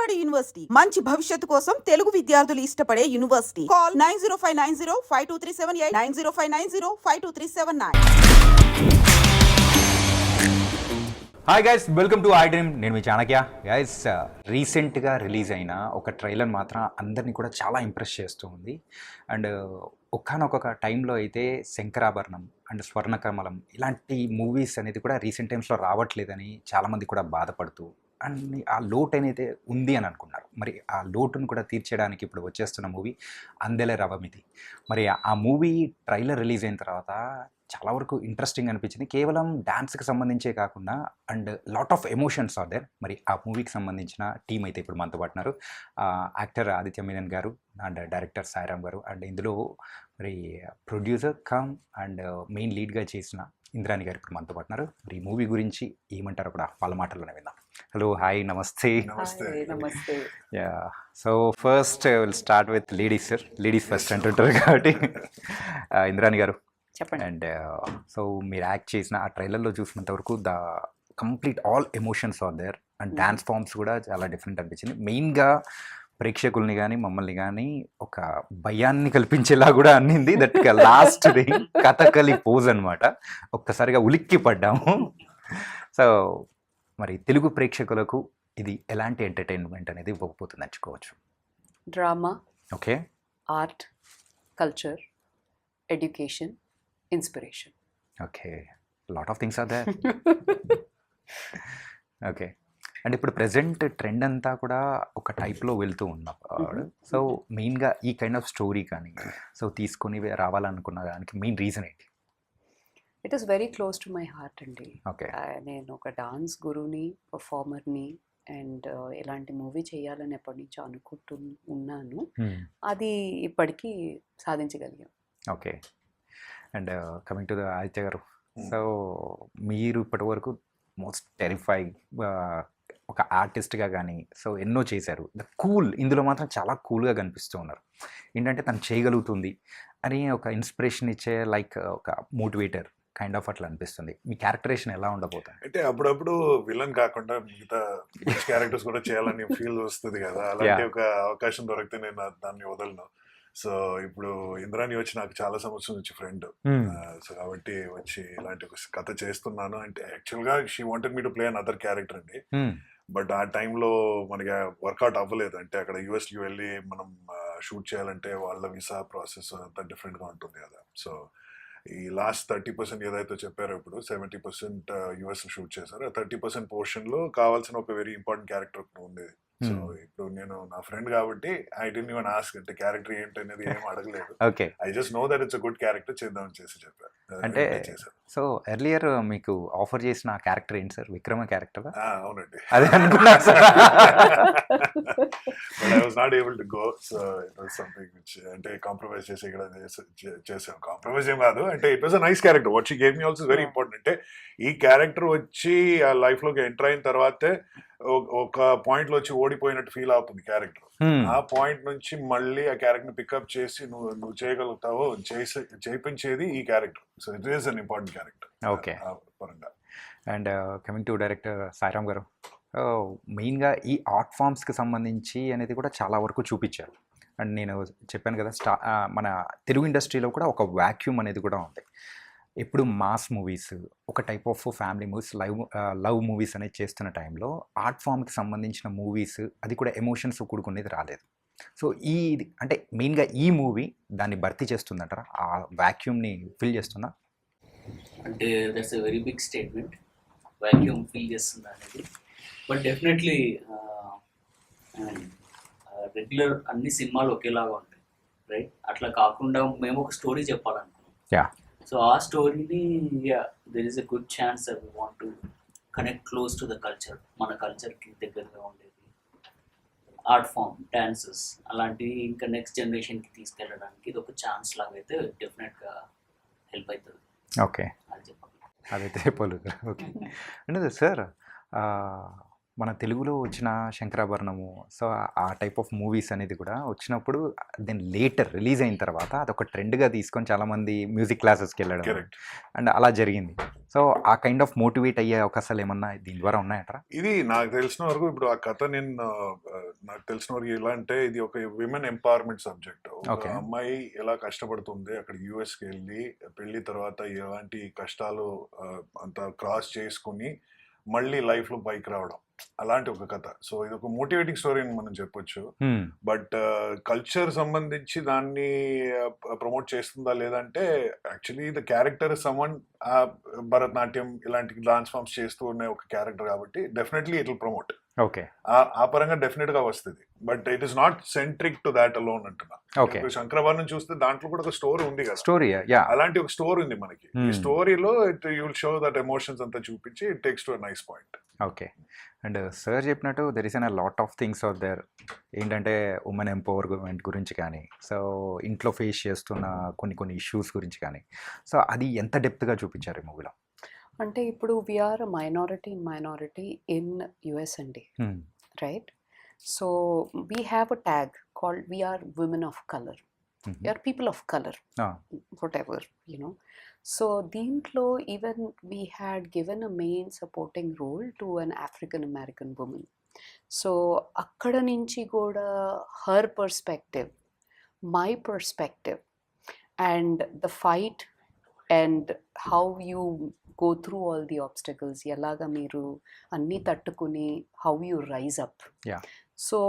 Vijayawada university మంచి భవిష్యత్తు కోసం తెలుగు విద్యార్థులు ఇష్టపడే university. Call 9059052378 9059052379. Hi guys, welcome to I dream. నేను మీ చాణక్య. గైస్, రీసెంట్గా రిలీజ్ అయిన ఒక ట్రైలర్ మాత్రం అందరినీ కూడా చాలా ఇంప్రెస్ చేస్తూ ఉంది. అండ్ ఒక్కనొక టైంలో అయితే శంకరాభరణం అండ్ స్వర్ణకమలం ఇలాంటి మూవీస్ అనేది కూడా రీసెంట్ టైమ్స్లో రావట్లేదని చాలామంది కూడా బాధపడుతూ అండ్ ఆ లోటు అనేది ఉంది అని అనుకున్నారు. మరి ఆ లోటును కూడా తీర్చేయడానికి ఇప్పుడు వచ్చేస్తున్న మూవీ అందెల రవమిది. మరి ఆ మూవీ ట్రైలర్ రిలీజ్ అయిన తర్వాత చాలా వరకు ఇంట్రెస్టింగ్ అనిపించింది. కేవలం డ్యాన్స్కి సంబంధించే కాకుండా and lot of emotions are there. మరి ఆ మూవీకి సంబంధించిన టీం అయితే ఇప్పుడు మనతో పాటున్నారు. యాక్టర్ ఆదిత్య మీనన్ గారు అండ్ డైరెక్టర్ సాయిరామ్ గారు అండ్ ఇందులో మరి ప్రొడ్యూసర్ కమ్ అండ్ మెయిన్ లీడ్గా చేసిన ఇంద్రాణి గారు ఇప్పుడు మనతో పాటున్నారు. మరి ఈ మూవీ గురించి ఏమంటారో కూడా వాళ్ళ మాటల్లోనే విందాం. హలో, హాయ్, నమస్తే. నమస్తే. Yeah, so first will start with ladies. Sir, ladies first అంటుంటారు కాబట్టి ఇంద్రాణి గారు చెప్పండి. అండ్ సో మీరు యాక్ట్ చేసిన ఆ ట్రైలర్లో చూసినంత వరకు the complete all emotions are there and dance forms కూడా చాలా డిఫరెంట్ అనిపించింది. మెయిన్గా ప్రేక్షకుల్ని కానీ మమ్మల్ని కానీ ఒక భయాన్ని కల్పించేలా కూడా అన్నింది. దట్ లాస్ట్ కథకలి పోజ్ అనమాట. ఒక్కసారిగా ఉలిక్కి పడ్డాము. సో మరి తెలుగు ప్రేక్షకులకు ఇది ఎలాంటి ఎంటర్టైన్మెంట్ అనేది ఇవ్వకపోతుంది అంచుకోవచ్చు? Drama, okay, art, culture, education, inspiration. Okay, lot of things are there. Okay, and ఇప్పుడు ప్రెజెంట్ ట్రెండ్ అంతా కూడా ఒక టైప్లో వెళ్తూ ఉన్నప్పుడు సో మెయిన్గా ఈ కైండ్ ఆఫ్ స్టోరీ కానీ సో తీసుకొని రావాలనుకున్న దానికి మెయిన్ రీజన్ ఏంటి? It is very close to my heart అండి. ఓకే, నేను ఒక డాన్స్ గురువుని, పర్ఫార్మర్ని అండ్ ఇలాంటి మూవీ చేయాలని ఎప్పటి నుంచో అనుకుంటూ ఉన్నాను. అది ఇప్పటికీ సాధించగలిగాం. Okay, and coming to the Aditya గారు, సో మీరు ఇప్పటి వరకు మోస్ట్ టెరిఫైయింగ్ ఒక ఆర్టిస్ట్గా కానీ సో ఎన్నో చేశారు. ద కూల్, ఇందులో మాత్రం చాలా కూల్గా కనిపిస్తూ ఉన్నారు. ఏంటంటే తను చేయగలుగుతుంది అని ఒక ఇన్స్పిరేషన్ ఇచ్చే లైక్ ఒక మోటివేటర్ కైండ్ ఆఫ్ అట్లా అనిపిస్తుంది. మీ క్యారెక్టరేషన్ ఎలా ఉండబోతుంది? అంటే అప్పుడప్పుడు విలన్ కాకుండా మిగతా క్యారెక్టర్స్ కూడా చేయాలని ఫీల్ వస్తుంది కదా. అలాంటి ఒక అవకాశం దొరికితే నేను దాన్ని వదలను. సో ఇప్పుడు ఇంద్రాణి వచ్చి నాకు చాలా సంవత్సరం నుంచి ఫ్రెండ్. సో కాబట్టి వచ్చి ఇలాంటి ఒక కథ చేస్తున్నాను అంటే యాక్చువల్గా she wanted me to play an other character అండి. బట్ ఆ టైంలో మనకి వర్కౌట్ అవ్వలేదు. అంటే అక్కడ యూఎస్కి వెళ్ళి మనం షూట్ చేయాలంటే వాళ్ళ వీసా ప్రాసెస్ అంతా డిఫరెంట్గా ఉంటుంది కదా. సో ఈ లాస్ట్ 30% ఏదైతే చెప్పారో ఇప్పుడు 70% యూఎస్ షూట్ చేశారు. 30% పోర్షన్లో కావాల్సిన ఒక వెరీ ఇంపార్టెంట్ క్యారెక్టర్ ఉండేది. సో ఇప్పుడు నేను నా ఫ్రెండ్ కాబట్టి ఐ డిడ్ంట్ ఈవెన్ ఆస్క్ అంటే క్యారెక్టర్ ఏంటి అనేది ఏం అడగలేదు. Okay, I just know that it's a good character, చేద్దాం చేసి చెప్పారు. అంటే సో ఎర్లియర్ మీకు ఆఫర్ చేసిన క్యారెక్టర్ ఏంటి సార్? విక్రమ క్యారెక్టర్? అవునండి, అదే అనుకున్నా sir. But I was not able to go. So it was something which అంటే కాంప్రమైజ్ చేసి ఇక్కడ చేసాం. కాంప్రమైజ్ ఏం కాదు, అంటే it was a nice character. What she gave me also very important. అంటే ఈ క్యారెక్టర్ వచ్చి ఆ లైఫ్లోకి ఎంటర్ అయిన తర్వాతే ఒక పాయింట్ లో వచ్చి ఓడిపోయినట్టు ఫీల్ అవుతుంది క్యారెక్టర్. ఆ పాయింట్ నుంచి మళ్ళీ ఆ క్యారెక్టర్ ని పికప్ చేసి నువ్వు చేయగలుగుతావో చేయించేది ఈ character. So it is an important character. Okay, పరంగా. And coming to director Sairam గారు, మెయిన్గా ఈ ఆర్ట్ ఫామ్స్కి సంబంధించి అనేది కూడా చాలా వరకు చూపించారు. అండ్ నేను చెప్పాను కదా మన తెలుగు ఇండస్ట్రీలో కూడా ఒక వాక్యూమ్ అనేది కూడా ఉంది. ఎప్పుడు మాస్ మూవీస్, ఒక type of family movies, love movies అనేది చేస్తున్న టైంలో ఆర్ట్ ఫామ్కి సంబంధించిన మూవీస్ అది కూడా ఎమోషన్స్ కూడుకునేది రాలేదు. సో ఈ అంటే మెయిన్గా ఈ మూవీ దాన్ని భర్తీ చేస్తుందంటారా? ఆ వాక్యూమ్ని ఫిల్ చేస్తుందా? అంటే that's a very big statement, vacuum fill చేస్తుందా అనేది. బట్ డెఫినెట్లీ రెగ్యులర్ అన్ని సినిమాలు ఒకేలాగా ఉంటాయి, రైట్? అట్లా కాకుండా మేము ఒక స్టోరీ చెప్పాలనుకున్నాం. యా, సో ఆ స్టోరీని there is a good chance that we want to connect close to the culture, మన కల్చర్కి దగ్గరగా ఉండేది ఆర్ట్ ఫామ్, డాన్సెస్ అలాంటివి ఇంకా నెక్స్ట్ జనరేషన్కి తీసుకెళ్ళడానికి ఇది ఒక ఛాన్స్ లాగా అయితే డెఫినెట్గా హెల్ప్ అవుతుంది. ఓకే, అది చెప్పాలి. అదైతే చెప్పలేదు. ఓకే, అంటే సార్ మన తెలుగులో వచ్చిన శంకరాభరణము, సో ఆ టైప్ ఆఫ్ మూవీస్ అనేది కూడా వచ్చినప్పుడు దెన్ లేటర్ రిలీజ్ అయిన తర్వాత అదొక ట్రెండ్గా తీసుకొని చాలామంది మ్యూజిక్ క్లాసెస్కి వెళ్ళడం కరెక్ట్. అండ్ అలా జరిగింది. సో ఆ కైండ్ ఆఫ్ మోటివేట్ అయ్యే అవకాశాలు ఏమన్నా దీని ద్వారా ఉన్నాయట్రా? ఇది నాకు తెలిసిన వరకు ఇప్పుడు ఆ కథ నాకు తెలిసిన వరకు ఎలా అంటే ఇది ఒక విమెన్ ఎంపవర్మెంట్ సబ్జెక్ట్. ఒక Okay. అమ్మాయి ఎలా కష్టపడుతుంది అక్కడ యుఎస్కి వెళ్ళి పెళ్లి తర్వాత ఎలాంటి కష్టాలు అంత క్రాస్ చేసుకుని మళ్ళీ లైఫ్ లో పైకి రావడం, అలాంటి ఒక కథ. సో ఇది ఒక మోటివేటింగ్ స్టోరీ అని మనం చెప్పొచ్చు. బట్ కల్చర్ సంబంధించి దాన్ని ప్రమోట్ చేస్తుందా లేదంటే actually the character someone Bharatanatyam ఇలాంటి డాన్స్ ఫామ్స్ చేస్తూ ఉన్న ఒక క్యారెక్టర్ కాబట్టి definitely it will promote. Okay, ఆ పరంగా డెఫినెట్ గా వస్తుంది. But it is not centric to that alone అంటున్నా. ఓకే. ఇప్పుడు శంకరాభరణం చూస్తే దాంట్లో కూడా ఒక స్టోరీ ఉంది కదా, స్టోరీ, యా. అలాంటి ఒక స్టోరీ ఉంది మనకి. ఈ స్టోరీలో you will show that emotions అంతా చూపించి it takes to nice point. Okay. And sir చెప్పినట్టు there is an lot of things are there. ఏంటంటే ఉమెన్ ఎంపవర్మెంట్ గురించి కానీ, సో ఇంట్లో ఫేస్ చేస్తున్న కొన్ని ఇష్యూస్ గురించి కానీ, సో అది ఎంత డెప్త్గా చూపించారు ఈ మూవీలో? అంటే ఇప్పుడు వీఆర్ మైనారిటీ ఇన్ యుఎస్ అండి, right? So we have a tag called we're women of colour, we're people of colour, whatever, you know. So దీంట్లో even we had given a main supporting role to an African American woman. So అక్కడ నుంచి కూడా her perspective, my perspective and the fight and how you go through all the obstacles, ఎలాగా మీరు అన్నీ తట్టుకుని how you rise up. Yeah. So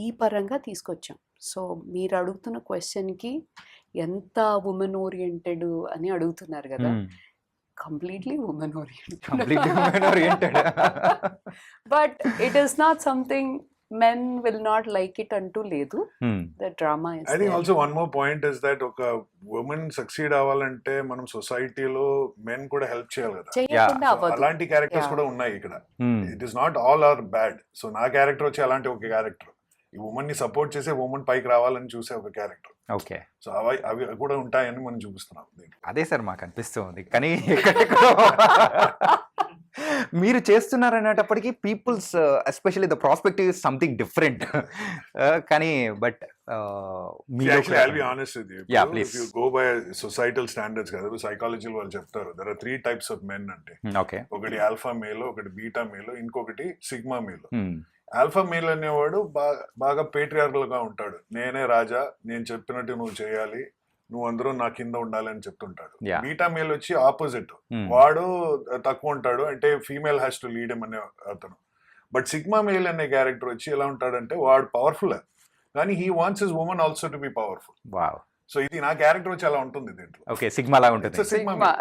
ఈ పరంగా తీసుకొచ్చాం. సో మీరు అడుగుతున్న క్వశ్చన్కి ఎంత ఉమెన్ ఓరియంటెడ్ అని అడుగుతున్నారు కదా, completely women oriented. But it is not something men will not like it అంటూ లేదు. The drama is I think there. Also one more point is that ఒక ఉమెన్ సక్సీడ్ అవ్వాలంటే మనం సొసైటీలో మెన్ కూడా హెల్ప్ చేయాలి కదా. చేయకుండా So, అవ్వదు. అలాంటి క్యారెక్టర్స్ Yeah. కూడా ఉన్నాయి ఇక్కడ. It is not all are bad. So నా క్యారెక్టర్ వచ్చి అలాంటి ఒక క్యారెక్టర్, ఈ ఉమెన్ ని సపోర్ట్ చేసే ఉమెన్ పైకి రావాలని చూసే ఒక క్యారెక్టర్. ఓకే. సో అవి కూడా ఉంటాయని మనం చూపిస్తున్నాం దీంట్లో. అదే సార్ మాకు అనిపిస్తుంది. కానీ ఎక్కడెక్కడో మీరు చేస్తున్నారనేటప్పటికీ peoples especially the prospective is something different. కానీ but Actually, I'll be honest with you. Yeah, please. If you go by societal standards కదా, సైకాలజీ వాళ్ళు చెప్తారు there are 3 types of men అంటే. ఓకే. ఒకటి ఆల్ఫా మేల్, ఒకటి beta male, ఇంకొకటి sigma male. Alpha male అనేవాడు బాగా పేట్రియార్కల్ గా ఉంటాడు. నేనే రాజా, నేను చెప్పినట్టు నువ్వు చేయాలి, నువ్వు అందరూ నా కింద ఉండాలి అని చెప్తుంటాడు. Yeah. బీటా మేల్ వచ్చి ఆపోజిట్, వాడు తక్కువ ఉంటాడు, అంటే ఫీమేల్ హ్యాస్ టు లీడ్ అనే అతను. బట్ సిగ్మా మేల్ అనే క్యారెక్టర్ వచ్చి ఎలా ఉంటాడంటే వాడు పవర్ఫుల్, కానీ he wants his women also to be powerful. Wow. So ఇది నా క్యారెక్టర్ వచ్చి అలా ఉంటుంది దీంట్లో. ఓకే, సిగ్మా లాగా ఉంటుంది. Sigma Sigma.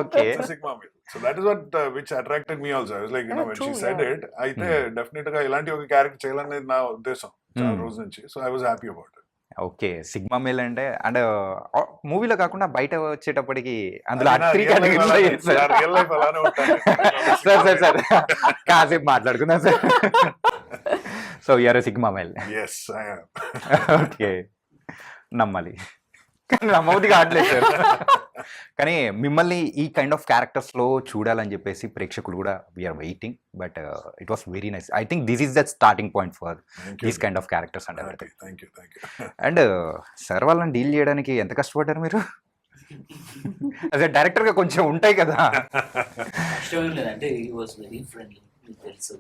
Okay. Sigma male. So that is what which attracted me also. I was like, you no, when she said it, అయితే definite గా ఇలాంటి ఒక క్యారెక్టర్ చేయాలనేది నా ఉద్దేశం చాలా రోజు నుంచి. So I was happy about it. Okay, sigma male అంటే అండ్ మూవీలో కాకుండా బయట వచ్చేటప్పటికి అందులో రియల్ లైఫ్ అలానే ఉంటాను. సార్ కాసేపు మాట్లాడుకుందాం sir. So you're sigma male. yes I am. Okay, నమ్మాలి కానీ నమ్మవుది కావట్లేదు సార్. కానీ మిమ్మల్ని ఈ కైండ్ ఆఫ్ క్యారెక్టర్స్లో చూడాలని చెప్పేసి ప్రేక్షకులు కూడా we're waiting. But it was very nice. I think this is the starting point for these kind of characters and everything. Thank you. And sir వాళ్ళని డీల్ చేయడానికి ఎంత కష్టపడ్డారు మీరు? అదే డైరెక్టర్గా కొంచెం ఉంటాయి కదా. కష్టం ఏం లేదంటే ఈ వాజ్ వెరీ ఫ్రెండ్లీ. మీకు తెలుసు,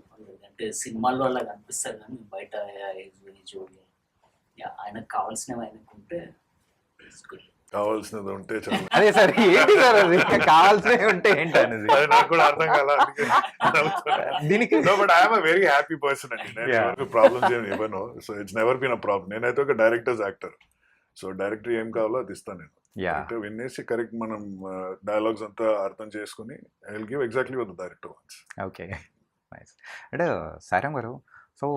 అంటే సినిమాల్లో అలా కనిపిస్తారు కానీ బయట వెరీ జోడి. ఆయనకు కావాల్సినవి ఆయనకు ఉంటే కావాల్సినది ఉంటే చాలు. అదే సార్, ఏంటి సార్ అది కావాల్సినవి ఉంటే ఏంటి అనేది అది నాకు కూడా అర్థం కాల. దీనికి. But I'm a very happy person అండి. నేను ఎవరికి ప్రాబ్లమ్స్ ఏమి ఇవ్వను. So it's never been a problem. నేనైతే ఒక డైరెక్టర్స్ యాక్టర్. సో డైరెక్టర్ ఏం కావాలో అది ఇస్తాను నేను. అంటే వినేసి కరెక్ట్ మనం డైలాగ్స్ అంతా అర్థం చేసుకుని I will give exactly what the director wants. Okay, nice. అంటే సారం గారు, సో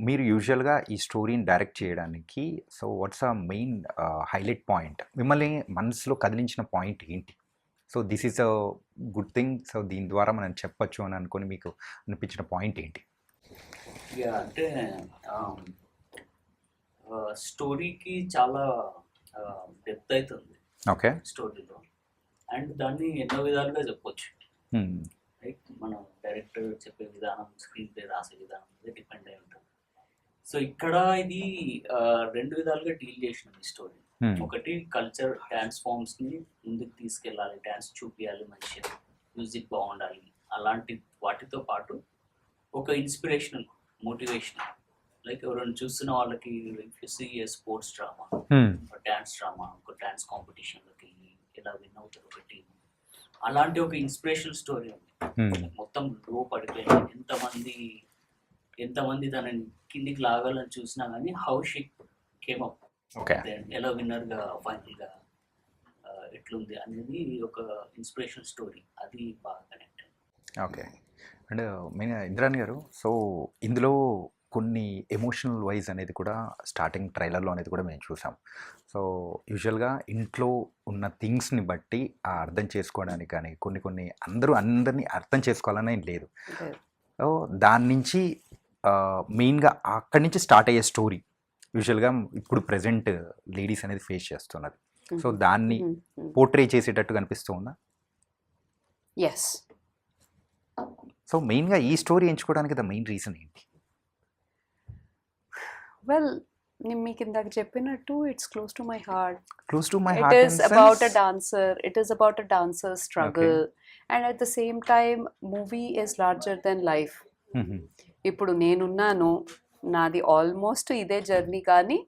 మీరు యూజువల్గా ఈ స్టోరీని డైరెక్ట్ చేయడానికి so what's a main highlight point? మిమ్మల్ని మనసులో కదిలించిన పాయింట్ ఏంటి? So this is a good thing, so దీని ద్వారా మనం చెప్పొచ్చు అని అనుకుని మీకు అనిపించిన పాయింట్ ఏంటి? అంటే స్టోరీకి చాలా డెప్త్ అవుతుంది ఓకే. స్టోరీలో, అండ్ దాన్ని ఎన్నో విధాలుగా చెప్పొచ్చు. రైట్. మనం డైరెక్టర్ చెప్పే విధానం, స్క్రీన్ ప్లే రాసే విధానం మీద డిపెండ్ అయి ఉంటుంది. సో ఇక్కడ ఇది రెండు విధాలుగా డీల్ చేసిన ఈ స్టోరీ. ఒకటి కల్చర్, డ్యాన్స్ ఫామ్స్ని ముందుకు తీసుకెళ్ళాలి, డ్యాన్స్ చూపించాలి, మంచిగా మ్యూజిక్ బాగుండాలి, అలాంటి వాటితో పాటు ఒక ఇన్స్పిరేషనల్, మోటివేషనల్, లైక్ ఎవరైనా చూస్తున్న వాళ్ళకి స్పోర్ట్స్ డ్రామా, డ్యాన్స్ డ్రామా, ఒక డ్యాన్స్ కాంపిటీషన్లోకి ఎలా విన్ అవుతారు ఒక టీం, అలాంటి ఒక ఇన్స్పిరేషనల్ స్టోరీ ఉంది. మొత్తం లో పడిపోయింది, ఎంతమంది తనని కిందికి లాగాలని చూసినా కానీ హౌ షీ కేమ్ అప్, ఎలా విన్నర్గా ఫైనల్గా ఎట్లుంది అనేది ఒక ఇన్స్పిరేషనల్ స్టోరీ. అది బాగా connect. Okay. And main Indrani గారు, సో ఇందులో కొన్ని ఎమోషనల్ వైజ్ అనేది కూడా స్టార్టింగ్ ట్రైలర్లో అనేది కూడా మేము చూసాం. సో యూజువల్గా ఇంట్లో ఉన్న థింగ్స్ని బట్టి అర్థం చేసుకోవడానికి కానీ కొన్ని అందరినీ అర్థం చేసుకోవాలని లేదు. సో దాని నుంచి మెయిన్గా అక్కడి నుంచి స్టార్ట్ అయ్యే స్టోరీ యూజువల్గా ఇప్పుడు ప్రజెంట్ లేడీస్ అనేది ఫేస్ చేస్తున్నది. సో దాన్ని పోర్ట్రే చేసేటట్టు కనిపిస్తూ ఉందా? ఎస్. సో మెయిన్గా ఈ స్టోరీ ఎంచుకోవడానికి ద మెయిన్ రీజన్ ఏంటి? వెల్, నేను మీకు ఇందాక చెప్పినట్టు it's close to my heart. Close to my It heart is in about a sense? dancer. It is about a dancer's struggle. And at the same time, movie is larger than life. ఇప్పుడు నేనున్నాను, నాది almost ఇదే journey, కానీ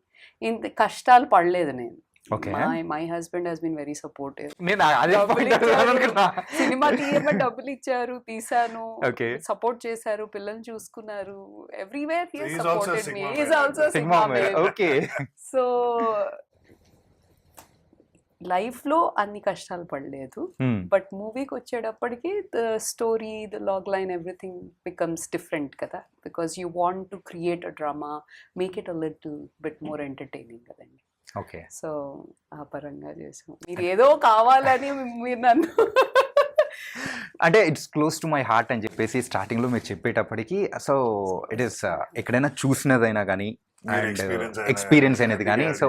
ఇంత కష్టాలు పడలేదు నేను. Okay. My husband has been very supportive. నేను అదే point అడగాలనుకున్నా. సినిమా తీయమని డబ్బులు ఇచ్చారు, తీసాను, Okay. సపోర్ట్ చేశారు, పిల్లల్ని చూసుకున్నారు, everywhere he He is also a supported me. Sigma he is male. Also Sigma male. Okay. So లైఫ్లో అన్ని కష్టాలు పడలేదు, బట్ మూవీకి వచ్చేటప్పటికి the story, the log line, everything becomes different కదా, because you want to create a drama, make it a little bit more entertaining కదండి. Okay. So ఆ పరంగా చేసాం. మీరు ఏదో కావాలని మీరు నన్ను అంటే it's close to my heart అని చెప్పేసి స్టార్టింగ్లో మీరు చెప్పేటప్పటికి, సో ఇట్ ఈస్ ఎక్కడైనా చూసినదైనా కానీ మీరు అండ్ experience అయినా ఎక్స్పీరియన్స్ అనేది కానీ, so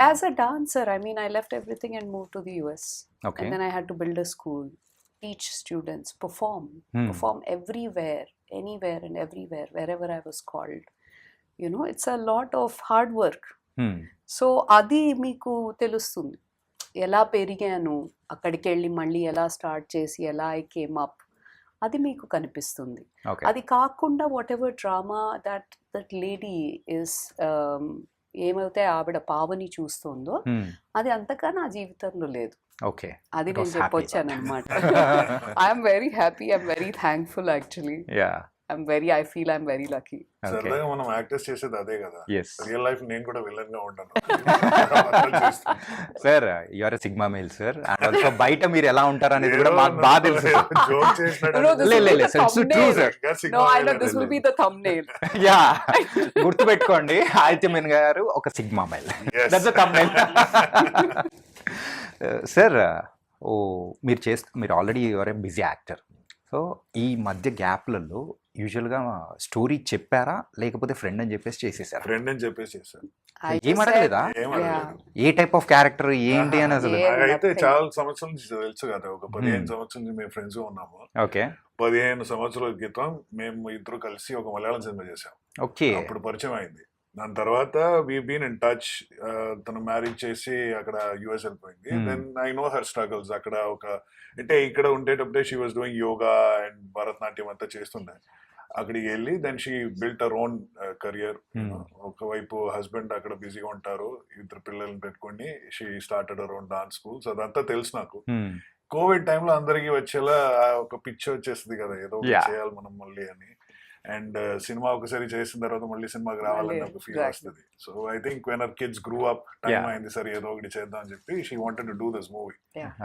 as a dancer, I mean, I left everything and moved to the US. Okay. And then I had to build a school, teach students, perform everywhere, anywhere and everywhere, wherever I was called. You know, it's a lot of hard work. So అది మీకు తెలుస్తుంది, ఎలా పెరిగాను, అక్కడికి వెళ్ళి మళ్ళీ ఎలా start చేసి ఎలా ఐ కేమ్ అప్, అది మీకు కనిపిస్తుంది. ఓకే. అది కాకుండా what ever drama that lady is, ఏమైతే ఆవిడ పావని చూస్తుందో అది అంతగా నా జీవితంలో లేదు. ఓకే. అది It నేను was happy చెప్పొచ్చాను part. అనమాట. I'm very happy, I'm very thankful, actually yeah. I feel I'm very lucky. Okay. సరదాగా మనం యాక్టర్స్ చేసేది అదే కదా. ఎస్ రియల్ లైఫ్ నేను కూడా విలన్ గా ఉంటాను. Sir, you are a sigma male sir, and also బయట మీరు ఎలా ఉంటారు అనేది కూడా మాకు బాగా తెలుసు. జోక్ చేసినట్టు No, this will be the It's true, thumbnail. sir. No, I know this will be the thumbnail. Yeah, గుర్తుపెట్టుకోండి, ఆదిత్యమేన్ గారు ఒక sigma male. Yes. That's the thumbnail. Sir, మీరు already your a busy actor. So ఈ మధ్య గ్యాప్లలో యూజువల్గా story చెప్పారా, లేకపోతే ఫ్రెండ్ అని చెప్పేసి చేసేసారా? ఫ్రెండ్ అని చెప్పేసి చేశాను. I ఏం just అడగలేదా? ఏం Yeah. అడగలేదు. ఏ టైప్ ఆఫ్ క్యారెక్టర్ ఏంటి అని అసలు? Yeah. అయితే nothing. చాలా సంవత్సరాల నుంచి తెలుసు కదా, ఒక 15 సంవత్సరాల నుంచి మేము ఫ్రెండ్స్ గా ఉన్నాము. ఓకే. 15 సంవత్సరాల క్రితం మేము ఇద్దరు కలిసి ఒక మలయాళం సినిమా చేసాం. ఓకే. అప్పుడు పరిచయం అయింది. దాని తర్వాత వీ బీన్ ఇన్ టచ్. తను మ్యారేజ్ చేసి అక్కడ యుఎస్ వెళ్ళిపోయింది. Then I know her struggles. అక్కడ అంటే ఇక్కడ ఉండేటప్పుడే she was doing yoga and Bharatanatyam అంతా చేస్తుండే. అక్కడికి వెళ్ళి then she built our own career. ఒకవైపు హస్బెండ్ అక్కడ బిజీగా ఉంటారు, ఇద్దరు పిల్లల్ని పెట్టుకొని she started our own dance schools. అదంతా తెలుసు నాకు. కోవిడ్ టైంలో అందరికి వచ్చేలా ఒక పిచ్చి వచ్చేస్తుంది కదా, ఏదో ఒకటి చేయాలి మనం మళ్ళీ అని. అండ్ సినిమా ఒకసారి చేసిన తర్వాత మళ్ళీ సినిమాకి రావాలని ఒక ఫీల్ వస్తుంది. So I think when our kids grow up, time అయింది సరే ఏదో ఒకటి చేద్దాం అని చెప్పి she wanted to do this movie.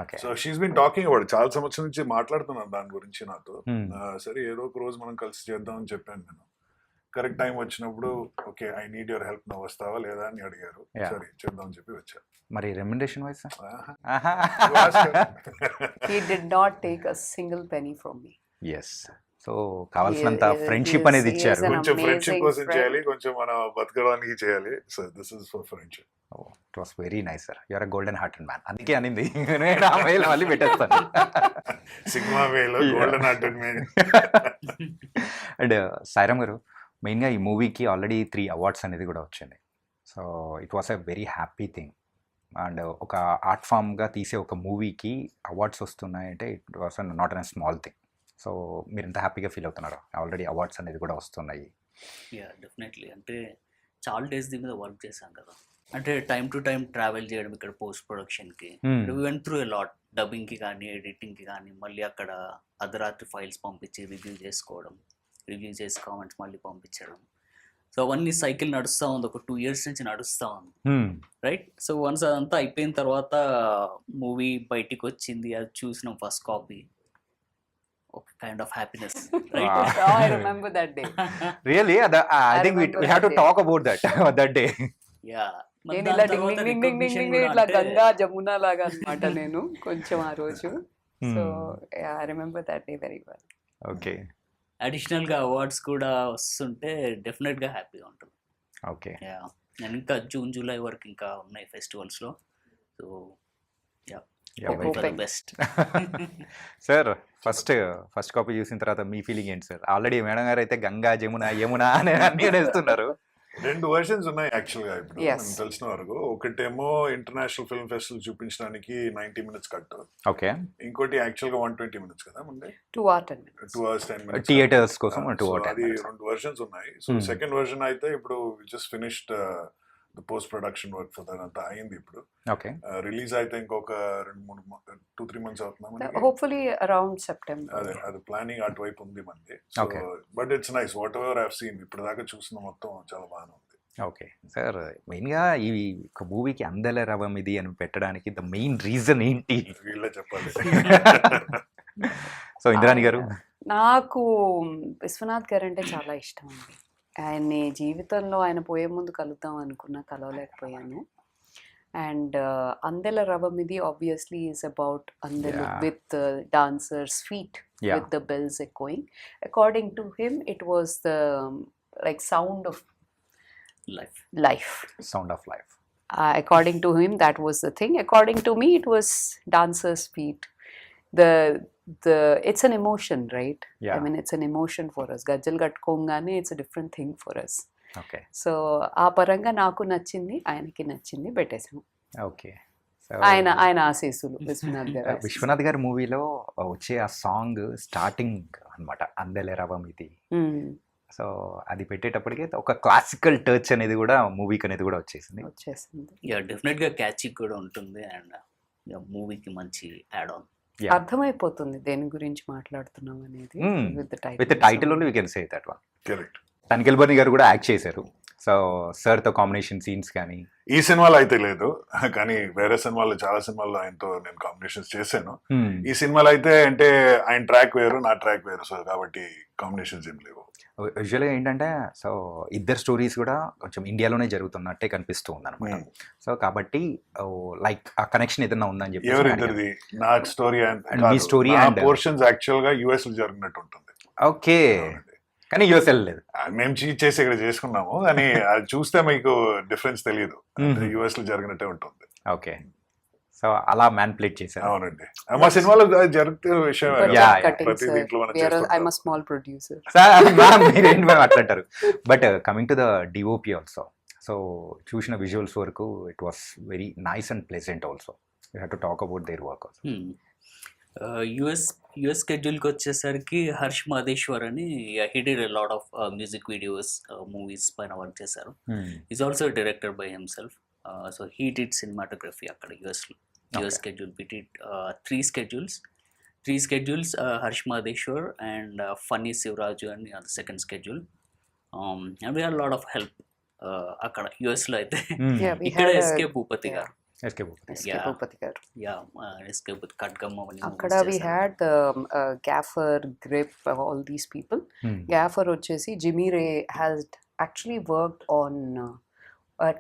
Okay. So she's been talking about, చాలా సంవత్సరం నుంచి మాట్లాడుతున్నాను దాని గురించి నాతో. సరే ఏదో ఒక రోజు మనం కలిసి చేద్దాం అని చెప్పాను నేను. కరెక్ట్ టైం వచ్చినప్పుడు okay I need your help, నువ్వు వస్తావా లేదా అని అడిగారు. సరే చేద్దాం అని చెప్పి వచ్చా. మరి remuneration wise? He did not take a single penny from me. Yes. So కావాల్సినంత He- ఫ్రెండ్షిప్ he అనేది is ఇచ్చారు. an కొంచెం amazing ఫ్రెండ్షిప్ కోసం friend. చేయాలి, కొంచెం మనం బతకడానికి చేయాలి. So this is for friendship. It was very nice sir, you're a golden hearted man. అందుకే అనింది నేను ఆ మెయిల్ మళ్ళీ పెట్టేస్తాను. సినిమా వేలో golden hearted man. And Sairam గారు, మెయిన్గా ఈ మూవీకి ఆల్రెడీ 3 అవార్డ్స్ అనేది కూడా వచ్చింది. So it was a very happy thing. And ఒక ఆర్ట్ ఫామ్గా తీసే ఒక మూవీకి అవార్డ్స్ వస్తున్నాయంటే it was not an small thing. So మీరు ఎంత హ్యాపీగా ఫీల్ అవుతున్నారు? ఆల్రెడీ అవార్డ్స్ అనేది కూడా వస్తున్నాయి. Yeah definitely. అంటే చాలా డేస్ దీని మీద వర్క్ చేశాం కదా, అంటే టైం టు టైం ట్రావెల్ చేయడం ఇక్కడ పోస్ట్ ప్రొడక్షన్కి. We went through a lot, డబ్బింగ్కి కానీ ఎడిటింగ్కి కానీ, మళ్ళీ అక్కడ అర్ధరాత్రి ఫైల్స్ పంపించి రివ్యూ చేసుకోవడం, రివ్యూ చేసి కామెంట్స్ మళ్ళీ పంపించడం. సో అవన్నీ సైకిల్ నడుస్తూ ఉంది, ఒక 2 years నుంచి నడుస్తూ ఉంది, రైట్? సో వన్స్ అదంతా అయిపోయిన తర్వాత మూవీ బయటికి వచ్చింది, అది చూసిన ఫస్ట్ కాపీ, ఒక kind of happiness, right? I remember that day. Really I think we have to talk about that day. Yeah నేను ఇలా డింగ్ డింగ్ డింగ్ డింగ్ డింగ్ ఇట్లా గంగా జమున లాగా అన్నమాట నేను కొంచెం ఆ రోజు. So I remember that day very well. Okay, అడిషనల్గా అవార్డ్స్ కూడా వస్తుంటే డెఫినెట్గా హ్యాపీగా ఉంటుంది. ఓకే. యా, నేను ఇంకా జూన్ జూలై వరకు ఇంకా ఉన్నాయి ఫెస్టివల్స్లో. So yeah, best. Sir first copy చూసిన తర్వాత మీ ఫీలింగ్ ఏంటి సార్? ఆల్రెడీ మేడం గారు అయితే గంగా యమున అని అన్ని అనేస్తున్నారు. 2 versions ఉన్నాయి యాక్చువల్గా ఇప్పుడు Yes. నాకు తెలిసిన వరకు. ఒకటేమో ఇంటర్నేషనల్ ఫిల్మ్ ఫెస్టివల్ చూపించడానికి 90 minutes కట్, ఓకే. ఇంకోటి యాక్చువల్గా 120 minutes కదా ముందే, 2 hours 10 minutes. 2 hours 10 minutes theatres కోసం 2 hours అది 2 versions ఉన్నాయి. సో సెకండ్ వర్షన్ అయితే ఇప్పుడు just finished the post production work for that అంతా అయింది. ఇప్పుడు ఓకే. రిలీజ్ అయితే ఇంకొక 2-3 months అవుతున్నాం. Hopefully around September. అది ప్లానింగ్ అటువైపు ఉంది మనది. So Okay. But it's nice what ever I have scene ఇప్పుడు దాకా చూసిన మొత్తం చాలా బాగానే ఉంది. ఓకే సార్, మెయిన్గా ఈ ఒక మూవీకి అందెల రవం ఇది అని పెట్టడానికి ద మెయిన్ రీజన్ ఏంటి? వీళ్ళే చెప్పాలి. సో ఇంద్రాణి గారు, నాకు విశ్వనాథ్ గారు అంటే చాలా ఇష్టం అండి. ఆయన్ని జీవితంలో ఆయన పోయే ముందు కలుద్దాం అనుకున్నా, కలవలేకపోయాను. అండ్ అందెల రవం ఇది ఆబ్వియస్లీ ఈజ్ అబౌట్ అందెలు Yeah. With dancers' feet, Yeah. with the bells echoing. According to him, it was the like sound of life. life. Sound of life. According to him, that was the thing. According to me, it was dancers' feet. The it's an emotion, right? Yeah. I mean, it's an emotion for us. Gajjal katkongane, it's a different thing for us. Okay. So ఆ పరంగా నాకు నచ్చింది, ఆయనకి నచ్చింది, పెట్టేశాను. Okay. ఆయన ఆశీస్సులు, విశ్వనాథ్ గారు ఆశీస్సులు. విశ్వనాథ్ గారి మూవీలో వచ్చే ఆ సాంగ్ స్టార్టింగ్ అన్నమాట, అందెల రవం ఇది. Mm, సో అది పెట్టేటప్పటికి ఒక క్లాసికల్ టచ్ అనేది కూడా మూవీకి అనేది కూడా వచ్చేసింది. వచ్చేసింది. యా డెఫినెట్గా క్యాచీ కూడా ఉంటుంది, అండ్ మూవీకి మంచి యాడ్ ఆన్. Yeah. అర్థమైపోతుంది దేని గురించి మాట్లాడుతున్నాం అనేది with with title only we can say that one. Correct. Tanikella Bharani గారు కూడా యాక్ట్ చేశారు. సో సార్తో కాంబినేషన్ సీన్స్ కానీ ఈ సినిమాలో అయితే లేదు, కానీ వేరే సినిమాల్లో చాలా సినిమాల్లో ఆయనతో నేను కాంబినేషన్స్ చేశాను. ఈ సినిమాలో అయితే అంటే ఆయన ట్రాక్ వేరు, నా ట్రాక్ వేరు, సో కాబట్టి కాంబినేషన్స్ ఏం లేవు. యూజువల్గా ఏంటంటే సో ఇద్దరు స్టోరీస్ కూడా కొంచెం ఇండియాలోనే జరుగుతున్నట్టే కనిపిస్తూ ఉందన్నమాట. సో కాబట్టి లైక్ ఆ కనెక్షన్ ఏదైనా ఉందని చెప్పి ఎవరిద్దరిది? నా story And me story and- portions actual గా యుఎస్ లో జరిగినట్టు ఉంటుంది. ఓకే, కానీ యూఎస్ఎల్ లేదు. మేము చీట్ చేసి ఇక్కడ చేసుకున్నాము, కానీ అది చూస్తే మీకు డిఫరెన్స్ తెలియదు, యుఎస్ లో జరిగినట్టే ఉంటుంది. ఓకే, సో అలా మ్యాన్పులేట్ చేశారు. అవునండి, మా సినిమాలో జరుగుతున్న విషయం Yeah, ప్రతి దీంట్లో మనం చేస్తుంటాం. I'm small producer. మీరేంటి మేము మాట్లాడతారు. But coming to the DOP also, so చూసిన విజువల్స్ వరకు it was very nice and pleasant also. You have to talk about their work also. US స్కెడ్యూల్కి వచ్చేసరికి హర్ష్ మాదేశ్వర్ అని he did a lot of music videos, movies పైన work చేశారు. Is also director by himself. So he did cinematography అక్కడ యుఎస్లో. US schedule we did 3 schedules, Harsh మాదేశ్వర్ and funny Shivaraju అని అది second schedule. And we had lot of help అక్కడ యుఎస్లో అయితే. ఇక్కడ ఎస్కే భూపతి గారు, భూపతి గారు. ఎస్కే భూపతి, ఖడ్గమ్మ అవన్నీ అక్కడ movies వి చేశారు. Had gaffer, grip, all these people. Gaffer వచ్చేసి Jimmy Ray has actually worked on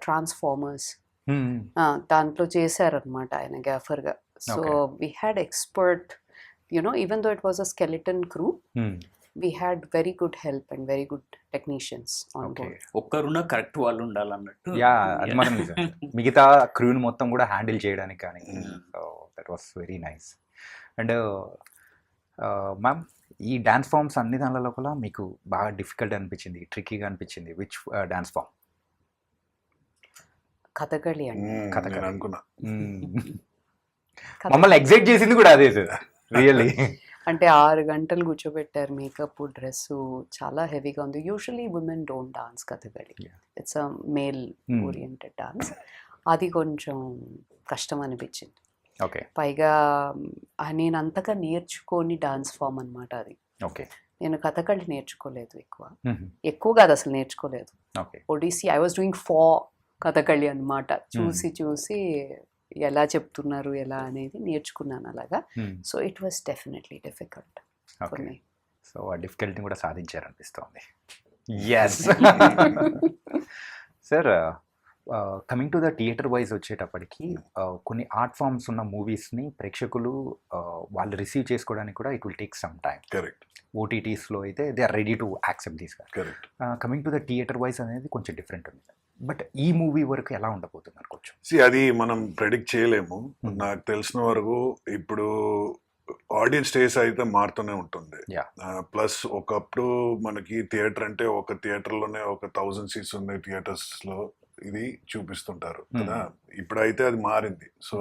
Transformers. దాంట్లో చేశారనమాట ఆయన గ్యాఫర్గా. So we had expert, even though it was a skeleton crew, we had very good help and very good technicians on okay board. ఒక్కరున్న correct వాళ్ళు ఉండాలన్నట్టు. Yeah అది మాత్రం నిజం. మిగతా క్రూని మొత్తం కూడా హ్యాండిల్ చేయడానికి కానీ so that was very nice. And ma'am ఈ డ్యాన్స్ ఫామ్స్ అన్ని దానిల లోపల మీకు బాగా డిఫికల్ట్ అనిపించింది, ట్రిక్కీగా అనిపించింది విచ్ డ్యాన్స్ ఫామ్? కథకళి అండి. కథకళి. నేను అనుకున్నా మమ్మల్ని ఎగ్జైట్ చేసింది కూడా అదే సార్ రియల్లీ. అంటే 6 గంటలు కూర్చోబెట్టారు, మేకప్ డ్రెస్ చాలా హెవీగా ఉంది. Usually women don't dance Kathakali, it's a male oriented dance. అది కొంచెం కష్టం అనిపించింది. ఓకే పైగా నేను అంతగా నేర్చుకొని డాన్స్ ఫామ్ అనమాట అది. ఓకే నేను కథకళి నేర్చుకోలేదు, ఎక్కువ కాదు అసలు నేర్చుకోలేదు. Okay Odissi I was doing Kathakali అనమాట. చూసి ఎలా చెప్తున్నారు ఎలా అనేది నేర్చుకున్నాను అలాగా. So it was definitely difficult for me. So ఆ డిఫికల్టీని కూడా సాధించారనిపిస్తోంది. Yes sir. Coming to the theatre wise వచ్చేటప్పటికి కొన్ని ఆర్ట్ ఫామ్స్ ఉన్న మూవీస్ని ప్రేక్షకులు వాళ్ళు రిసీవ్ చేసుకోవడానికి కూడా it will take some time. Correct. ఓటీటీస్లో అయితే they are ready to accept these. Correct. Coming to the theatre wise అనేది కొంచెం డిఫరెంట్ ఉంది. బట్ ఈ మూవీ వరకు ఎలా ఉండబోతుంది అనుకోవచ్చు? అది మనం ప్రెడిక్ట్ చేయలేము. నాకు తెలిసిన వరకు ఇప్పుడు ఆడియన్స్ టేస్ట్ అయితే మారుతూనే ఉంటుంది. ప్లస్ ఒకప్పుడు మనకి థియేటర్ అంటే ఒక థియేటర్లోనే ఒక 1000 సీట్స్ ఉన్నాయి థియేటర్స్లో, ఇది చూపిస్తుంటారు కదా. ఇప్పుడైతే అది మారింది. సో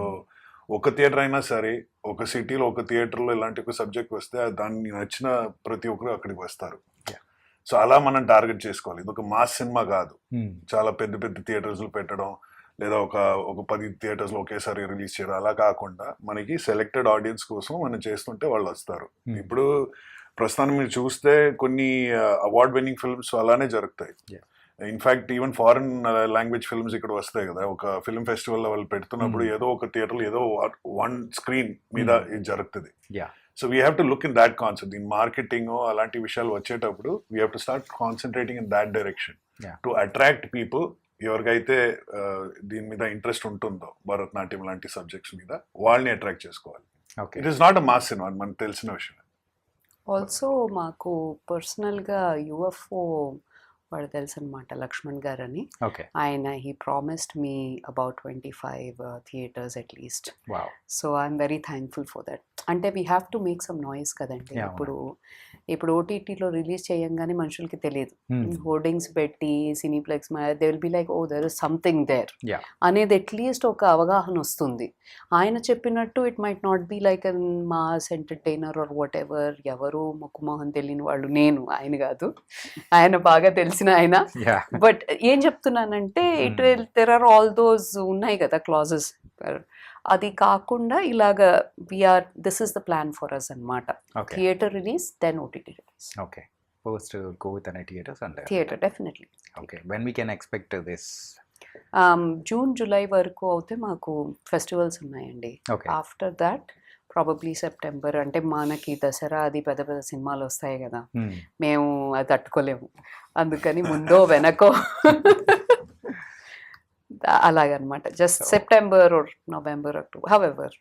ఒక థియేటర్ అయినా సరే, ఒక సిటీలో ఒక థియేటర్లో ఇలాంటి ఒక సబ్జెక్ట్ వస్తే దాన్ని నచ్చిన ప్రతి ఒక్కరు అక్కడికి వస్తారు. సో అలా మనం టార్గెట్ చేసుకోవాలి. ఇది ఒక మాస్ సినిమా కాదు, చాలా పెద్ద పెద్ద థియేటర్స్లో పెట్టడం లేదా ఒక 10 థియేటర్స్లో ఒకేసారి రిలీజ్ చేయడం అలా కాకుండా మనకి సెలెక్టెడ్ ఆడియన్స్ కోసం మనం చేస్తుంటే వాళ్ళు వస్తారు. ఇప్పుడు ప్రస్తుతాన్ని మీరు చూస్తే కొన్ని అవార్డ్ విన్నింగ్ ఫిల్మ్స్ అలానే జరుగుతాయి. In fact even foreign language films ఇక్కడ వస్తాయి కదా. ఒక ఫిల్మ్ ఫెస్టివల్ వాళ్ళు పెడుతున్నప్పుడు ఏదో ఒక థియేటర్లో ఏదో వన్ స్క్రీన్ మీద ఇది జరుగుతుంది. So we have to look in that concept. దీని మార్కెటింగ్ అలాంటి విషయాలు వచ్చేటప్పుడు we have to start concentrating in that direction to attract people. ఎవరికైతే దీని మీద ఇంట్రెస్ట్ ఉంటుందో భరతనాట్యం లాంటి సబ్జెక్ట్స్ మీద, వాళ్ళని అట్రాక్ట్ చేసుకోవాలి. It is not a mass cinema, మనకు తెలిసిన విషయం. ఆల్సో మాకు పర్సనల్గా యుఎఫ్ఓ వాడు తెలుసు అనమాట, లక్ష్మణ్ గారు అని. ఆయన he promised me about 25 theatres at least. సో I'm very thankful for that. అంటే we have to make some noise కదండి. ఇప్పుడు ఓటీటీలో రిలీజ్ చేయంగానే మనుషులకి తెలియదు. హోర్డింగ్స్ పెట్టి cineplex they will be like oh there is something there అనేది అట్లీస్ట్ ఒక అవగాహన వస్తుంది. ఆయన చెప్పినట్టు it might not be like mass entertainer or whatever. ఎవరు ముక్కుమోహన్ తెలియని వాళ్ళు, నేను, ఆయన కాదు, ఆయన బాగా తెలిసిన ఆయన. బట్ ఏం చెప్తున్నానంటే it will there are all those ఉన్నాయి కదా క్లాజెస్. అది కాకుండా ఇలాగా we are this is the plan for us అన్నమాట. Theatre release then OTT release. Okay, first go with an theatres and theatre definitely. Okay, when we can expect this? June July వరకు అయితే మాకు festivals ఉన్నాయండి. After that probably September. అంటే మనకి దసరా అది పెద్ద పెద్ద సినిమాలు వస్తాయి కదా, మేము అది తట్టుకోలేము. అందుకని ముందో వెనకో అలాగనమాట. Just September or November, October, however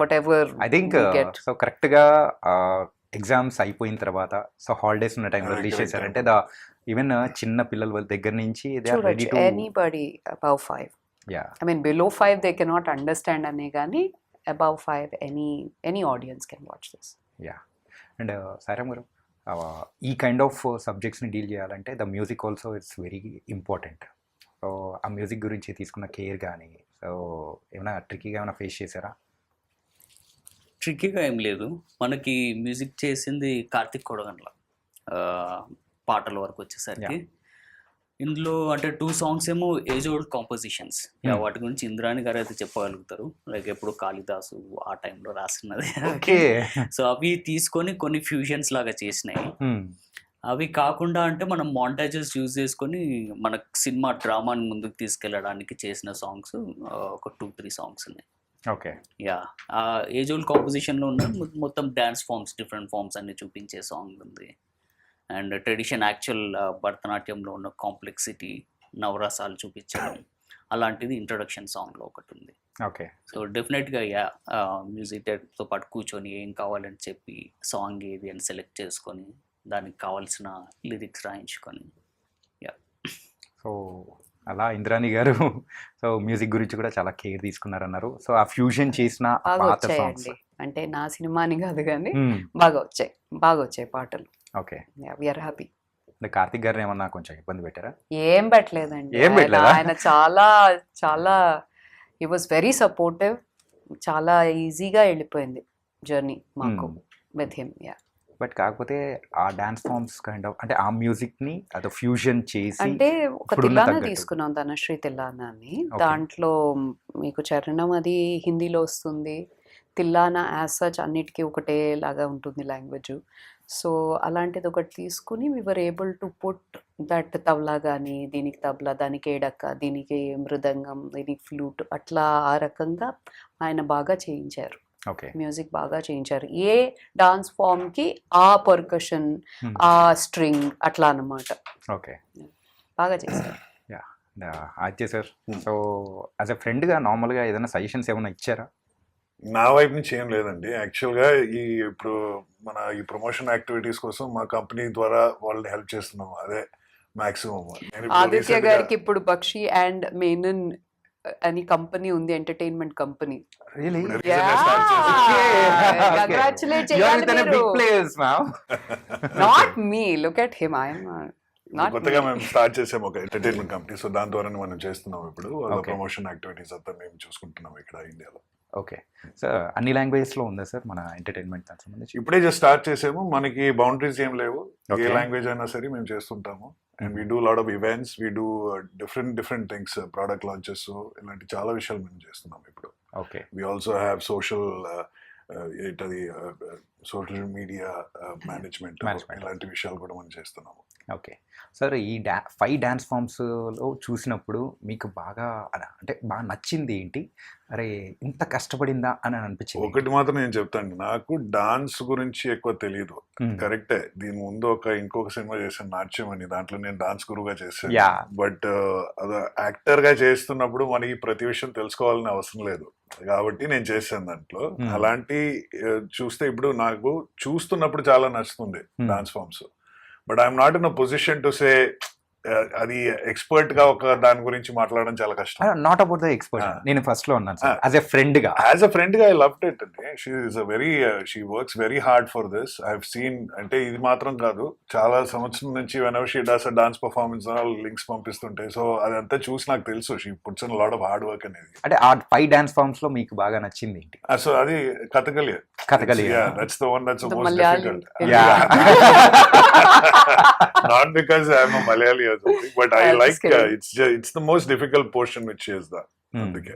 whatever I think. So కరెక్ట్గా ఎగ్జామ్స్ అయిపోయిన తర్వాత, సో హాలిడేస్ ఉన్న టైంలో రిలీజ్ చేశారంటే ఈవెన్ చిన్న పిల్లల దగ్గర నుంచి anybody above 5. I mean below 5 they cannot understand అనే కానీ above 5 any audience can watch this. And Sairam garu, ఈ కైండ్ ఆఫ్ సబ్జెక్ట్స్ని డీల్ చేయాలంటే the music also it's very important. So ఆ మ్యూజిక్ గురించి తీసుకున్న కేర్ కానీ, సో ఏమైనా ట్రిక్కీగా ఏమైనా ఫేస్ చేశారా? ట్రిక్కీగా ఏం లేదు. మనకి మ్యూజిక్ చేసింది కార్తిక్ కొడగండ్ల. పాటల వరకు వచ్చేసరికి ఇందులో అంటే 2 songs ఏమో ఏజ్ ఓల్డ్ కాంపోజిషన్స్. వాటి గురించి ఇంద్రాణి గారు అయితే చెప్పగలుగుతారు. లైక్ ఎప్పుడు కాళిదాసు ఆ టైంలో రాసినది. సో అవి తీసుకొని కొన్ని ఫ్యూజన్స్ లాగా చేసినాయి. అవి కాకుండా అంటే మనం మాంటేజెస్ యూజ్ చేసుకొని మన సినిమా డ్రామాని ముందుకు తీసుకెళ్ళడానికి చేసిన సాంగ్స్ ఒక 2-3 songs ఉన్నాయి. ఓకే, ఆ ఏజ్ ఓల్డ్ కాంపోజిషన్లో ఉన్న మొత్తం డ్యాన్స్ ఫామ్స్, డిఫరెంట్ ఫామ్స్ అన్ని చూపించే సాంగ్ ఉంది. అండ్ ట్రెడిషన్ యాక్చువల్ భరతనాట్యంలో ఉన్న కాంప్లెక్సిటీ, నవరసాలు చూపించడం, అలాంటిది ఇంట్రొడక్షన్ సాంగ్లో ఒకటి ఉంది. ఓకే, సో డెఫినెట్గా మ్యూజిక్ డైరెక్టర్తో పాటు కూర్చొని ఏం కావాలని చెప్పి సాంగ్ ఏది అని సెలెక్ట్ చేసుకొని దానికి కావాల్సిన లిరిక్స్ రాయించుకొని. సో అలా ఇంద్రాణి గారు సో మ్యూజిక్ గురించి కూడా చాలా కేర్ తీసుకున్నారన్నారు. సో ఆ ఫ్యూజన్ చేసిన ఆ బాగా పాత సాంగ్స్. వచ్చాయండి. అంటే నా సినిమాని కాదు కానీ బాగా వచ్చాయి పాటలు. ఓకే. We're happy. అంటే కార్తిక్ గారిని ఏమన్నా కొంచెం ఇబ్బంది పెట్టారా? ఏం పెట్టలేదండి. ఏం పెట్టలేదా? ఆయన చాలా చాలా హీ వాజ్ వెరీ సపోర్టివ్. చాలా ఈజీగా వెళ్ళిపోయింది జర్నీ మాకు విత్ హిమ్. బట్ కాకపోతే ఆ డాన్స్ ఫామ్స్ కైండ్ ఆఫ్ అంటే ఆ మ్యూజిక్ ని అది ఫ్యూజన్ చేసి అంటే ఒక ఇప్పుడున్న తిల్లానా తగ్గట్టు. తీసుకున్నాం, ధనశ్రీ తిల్లానా అని. Okay. దాంట్లో మీకు చరణం అది హిందీలో వస్తుంది, తిల్లానా యాజ్ సచ్ అన్నిటికీ ఒకటే లాగా ఉంటుంది లాంగ్వేజ్. సో అలాంటిది ఒకటి తీసుకుని we were able to put that tabla కానీ, దీనికి తబలా, దానికి ఏడక్క, దీనికి మృదంగం, దీనికి ఫ్లూట్, అట్లా ఆ రకంగా ఆయన బాగా చేయించారు. ఓకే. మ్యూజిక్ బాగా చేయించారు. ఏ డాన్స్ ఫామ్కి ఆ పర్కషన్, ఆ స్ట్రింగ్ అట్లా అన్నమాట. ఓకే. బాగా చేశారు. అచ్చే సార్. సో యాజ్ ఎ ఫ్రెండ్గా నార్మల్గా ఏదైనా సజెషన్స్ ఏమైనా ఇచ్చారా? నా వైపు నుంచి ఏం లేదండి. యాక్చువల్గా ఇప్పుడు మన ఈ ప్రమోషన్ యాక్టివిటీస్ కోసం మా కంపెనీ ద్వారా వాళ్ళని హెల్ప్ చేస్తున్నాం. అదే మాక్సిమం. ఆదిత్య గారికి ఇప్పుడు బక్షి అండ్ మేనన్ అని కంపెనీ ఉంది, entertainment company. Really? Congratulate You are చేయాలి with a మీరు. big players now. Not me, look at him. I'm not కొత్తగా మేము స్టార్ట్ చేసాము ఒక ఎంటర్టైన్మెంట్ కంపెనీ. సో దాని ద్వారానే మనం చేస్తున్నాం ఇప్పుడు Okay. ప్రమోషన్ యాక్టివిటీస్ అంతా మేము చూసుకుంటున్నాం ఇక్కడ ఇండియాలో. Okay sir. అన్ని లాంగ్వేజెస్లో ఉందా సార్ మన ఎంటర్టైన్మెంట్ దానికి సంబంధించి? ఇప్పుడే జస్ట్ స్టార్ట్ చేసాము. మనకి బౌండరీస్ ఏం లేవు. ఏ Okay. లాంగ్వేజ్ అయినా సరే మేము చేస్తుంటాము. And we do lot of events, we do different things, product launches, ఇలాంటి చాలా విషయాలు మేము చేస్తున్నాం ఇప్పుడు. Okay. We also have social ఏంటది సోషల్ మీడియా మేనేజ్మెంట్, Management. ఇలాంటి విషయాలు కూడా మనం చేస్తున్నాము. Okay sir. ఈ 5 డ్యాన్స్ ఫామ్స్లో చూసినప్పుడు మీకు బాగా అంటే బాగా నచ్చింది ఏంటి? అరే ఇంత కష్టపడిందా అని అనిపించింది? ఒకటి మాత్రం నేను చెప్తాను, నాకు డాన్స్ గురించి ఎక్కువ తెలియదు. కరెక్టే, దీని ముందు ఇంకొక సినిమా చేశాను నాట్యం అని, దాంట్లో నేను డాన్స్ గురువుగా చేశాను. Yeah. బట్ అది యాక్టర్ గా చేస్తున్నప్పుడు మనకి ప్రతి విషయం తెలుసుకోవాలని అవసరం లేదు కాబట్టి నేను చేశాను దాంట్లో. అలాంటి చూస్తే ఇప్పుడు నాకు చూస్తున్నప్పుడు చాలా నచ్చుతుంది dance forms. But I'm not in a position to say అది ఎక్స్పర్ట్ గా ఒక దాని గురించి మాట్లాడడం చాలా కష్టం. Not about the expert. నేను ఫస్ట్ లో ఉన్నాను సార్ యాజ్ ఎ ఫ్రెండ్ గా. యాజ్ అ ఫ్రెండ్ గా ఐ లవ్డ్ ఇట్ అండి. She works very hard for this. I have seen, అంటే ఇది మాత్రం కాదు, చాలా సంవత్సరం నుంచి whenever she does a dance performance links పంపిస్తుంటాయి. సో అదంతా చూసి నాకు తెలుసు she puts in lot of hard work అనేది. అంటే ఆ 5 డాన్స్ ఫామ్స్ లో మీకు బాగా నచ్చింది ఏంటి? సో అది Kathakali. That's the one that's the The most Malayali. difficult. Yeah. Not because I'm a Malayali or something, but I I'm like just kidding. it's the most difficult portion which she has done. అందుకే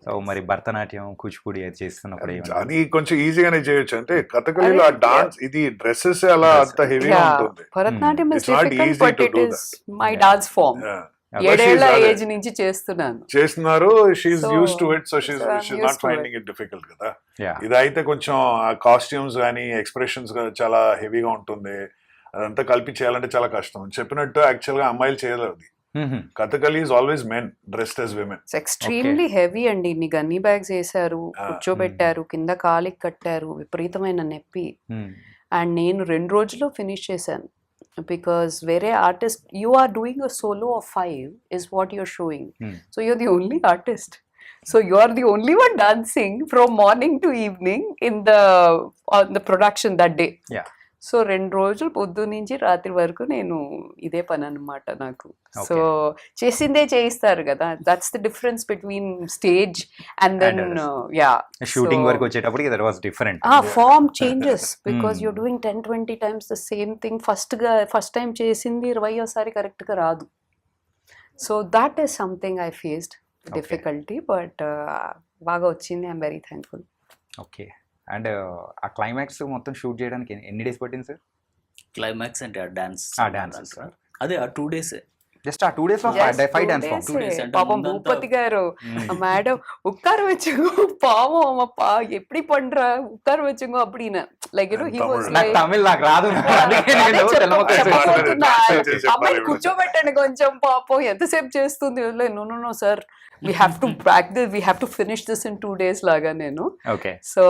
so మరి భరతనాట్యం, కూచిపూడి అది చేస్తున్నప్పుడు ఏమన్నా? అది కొంచెం ఈజీగానే చేయొచ్చు. అంటే కథకళిలో ఆ డాన్స్, ఇది డ్రెస్సెస్ అలా అంత హెవీగా ఉంటుంది. Bharatanatyam is It's not difficult easy but to it do is my dance form. Yeah. 7 ఏళ్ల She's ఏజ్ నుంచి చేస్తున్నాను. చేస్తున్నారు. She So, use to it. So I'm she used not to finding it difficult కదా. Yeah. ఇదైతే కొంచెం ఆ కాస్ట్యూమ్స్ కానీ ఎక్స్ప్రెషన్స్ చాలా హెవీగా ఉంటుంది. అదంతా కలిపి చేయాలంటే చాలా కష్టం. చెప్పినట్టు యాక్చువల్ గా అమ్మాయిలు చేయలేరు. Kathakali is always men dressed as women. It's extremely heavy అండి. ఇన్ని గన్నీ బ్యాగ్స్ వేసారు, కూర్చోబెట్టారు, కింద కాలికి కట్టారు, విపరీతమైన నొప్పి. అండ్ నేను 2 రోజుల్లో ఫినిష్ చేశాను. బికాస్ వేరే artist, you are doing a solo of 5 is what you're showing. So you're the only artist. So you are the only one dancing from morning to evening in the production that day. Yeah. So 2 రోజులు పొద్దు నుంచి రాత్రి వరకు నేను ఇదే పని అనమాట నాకు. సో చేసిందే చేయిస్తారు కదా. That's the difference between stage and then shooting వరకు వచ్చేటప్పటికి that was different. Form changes because you're doing 10-20 times the same thing. First time చేసింది 20వ కరెక్ట్ గా రాదు. So that is something I faced difficulty. But బాగా వచ్చింది. I'm very thankful. Okay. And ఆ climax మొత్తం షూట్ చేయడానికి ఎన్ని డేస్ పట్టింది సార్? క్లైమాక్స్ అంటే ఆ డాన్స్ డాన్స్ అదే ఆ 2 days జస్ట్ ఆ 2 days లో Just 5 2 dance days form. Two days ఏ. అంటే పాపం ముందంతా- భూపతి గారు మేడం ఉక్కారు వచ్చుగో పావం అమ్మప్పా ఎప్పుడు పండ్రా ఉక్కారు వచ్చుగో అప్పుడిన like you know he was Tamil. నాకు తమిళ్ నాకు రాదు. అందుకే అదే నేను తెలవక చెప్పబోతున్నా. Translate చేసి అమ్మాయిని చెప్పాలి. కూర్చోబెట్టండి కొంచెం పాపం ఎంతసేపు చేస్తుంది no sir we have to practice we have to finish this in 2 days లాగా నేను. Okay. So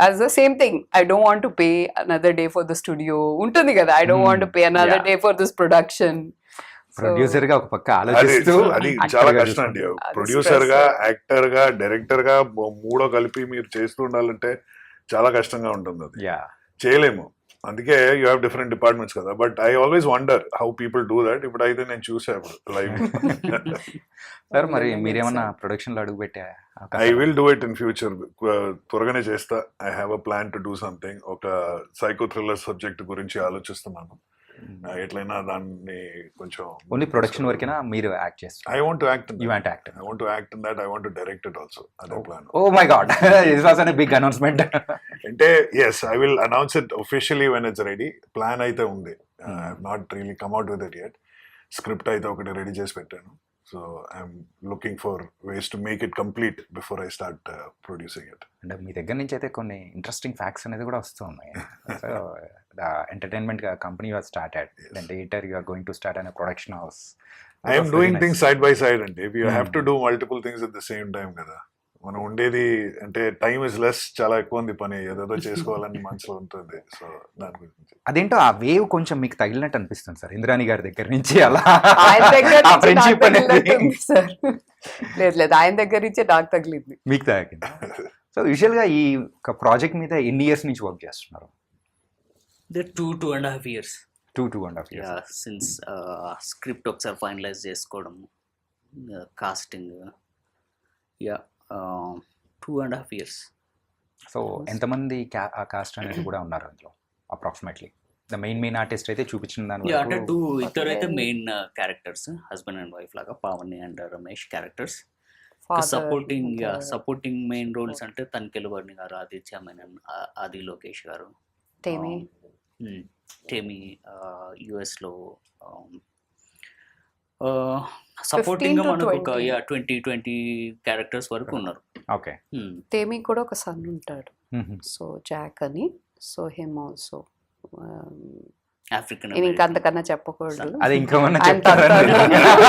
as the same thing I don't want to pay another day for the studio ఉంటుంది కదా. I don't want to pay another Yeah. Day for this production. Producer గా ఒక పక్క అది ఆలోచిస్తూ అది actor చాలా గా కష్టం అండి. చూసుకుంటూ. అది ప్రొడ్యూసర్ గా, stress. యాక్టర్ గా, డైరెక్టర్ గా మూడో కలిపి మీరు చేస్తూ ఉండాలంటే చాలా కష్టంగా ఉంటుంది. అది యా. చేయలేము. అందుకే యూ హ్యావ్ డిఫరెంట్ డిపార్ట్మెంట్స్ కదా. But I always wonder how people do that. ఇప్పుడు అయితే నేను చూసాను లైవ్. సార్ మరి మీరేమన్నా ప్రొడక్షన్ లో అడుగు పెట్టా? I will do it in future. త్వరగానే చేస్తా. I have a plan to do something. ఒక సైకో థ్రిల్లర్ సబ్జెక్ట్ గురించి ఆలోచిస్తున్నాను. ఎట్లయినా దాన్ని కొంచెం ఓన్లీ ప్రొడక్షన్ వరకేనా మీరు యాక్ట్ చేస్తారు? I want to act you want act? I want to act in that. I want to direct it also. అదే plan. Oh my God, this was a big announcement. అంటే yes, I will announce it officially when it's ready. Plan అయితే ఉంది. I have not really come out with it yet. Script అయితే ఒకటి ready చేసి పెట్టాను. So I'm looking for ways to make it complete before I start producing it. అంటే మీ దగ్గర నుంచి అయితే కొన్ని ఇంట్రెస్టింగ్ ఫ్యాక్ట్స్ అనేది కూడా వస్తూ ఉన్నాయి. So entertainment company was started, then later you are going to start an production house. I'm doing things side by side అండి. You have to do multiple things at the same time కదా. మనం ఉండేది అంటే time is less, చాలా ఎక్కువ ఉంది పని, ఏదేదో చేసుకోవాలని మనసులో ఉంటుంది. సో దాని గురించి అదేంటో ఆ వేవ్ కొంచెం మీకు తగిలినట్టు అనిపిస్తుంది సార్, ఇంద్రాణి గారి దగ్గర నుంచి అలా ఆయన దగ్గర ఆ నుంచి నాకు ఫ్రెండ్షిప్ అనేది తగిలినట్టుంది సార్. లేదు ఆయన దగ్గర నుంచే నాకు తగిలింది. మీకు తాగింది. సో యూజువల్గా ఈ ప్రాజెక్ట్ మీద ఎన్ని ఇయర్స్ నుంచి వర్క్ చేస్తున్నారు? The 2.5 years. 2.5 years. Yeah, since script ఒకసారి ఫైనలైజ్ చేసుకోవడం, కాస్టింగ్, యా 2.5 years. సో ఎంతమంది కాస్ట్ అనేది కూడా ఉన్నారు అందులో అప్రాక్సిమేట్లీ? ద మెయిన్ ఆర్టిస్ట్ అయితే చూపించిన దాని యా అంటే వరకు ఇద్దరైతే main characters, husband and wife లాగా, Pavani and Ramesh characters. Father, supporting mother. Supporting main roles అంటే తనికెలు వర్ణి గారు, ఆదిత్య మేనన్, ఆది లోకేష్ గారు, టేమి. టేమి యుఎస్లో. సపోర్టింగ్ 15 to మనకు ఒక 20. 20 క్యారెక్టర్స్ వరకు ఉన్నారు. ఓకే. టేమి కూడా ఒక సన్ ఉంటాడు. సో జాక్ అని. So him also. ఆఫ్రికన్ నేను ఇంకా అంతకన్నా చెప్పకూడదు. అది ఇంకేమన్నా ఆయన చెప్తారని తర్వాత-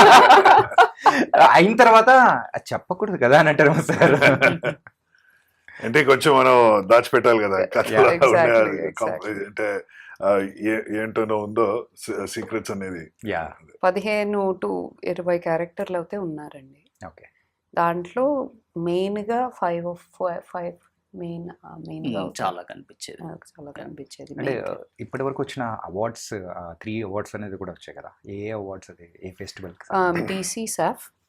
అయిన తర్వాత అది చెప్పకూడదు కదా అని అంటారు సార్. అంటే కొంచెం మనం దాచిపెట్టాలి కదా కథలో Yeah, exactly, ఉండే exactly. అంటే ఏంటో ఉందో సీక్రెట్స్ అనేది. యా. 15 to 20 క్యారెక్టర్లు అయితే ఉన్నారండి. ఓకే. దాంట్లో మెయిన్గా 5 మెయిన్గా చాలా కనిపించేది. చాలా కనిపించేది. అంటే ఇప్పటి వరకు వచ్చిన అవార్డ్స్ 3 అవార్డ్స్ అనేది కూడా వచ్చాయి కదా, ఏ అవార్డ్స్ అది, ఏ festival?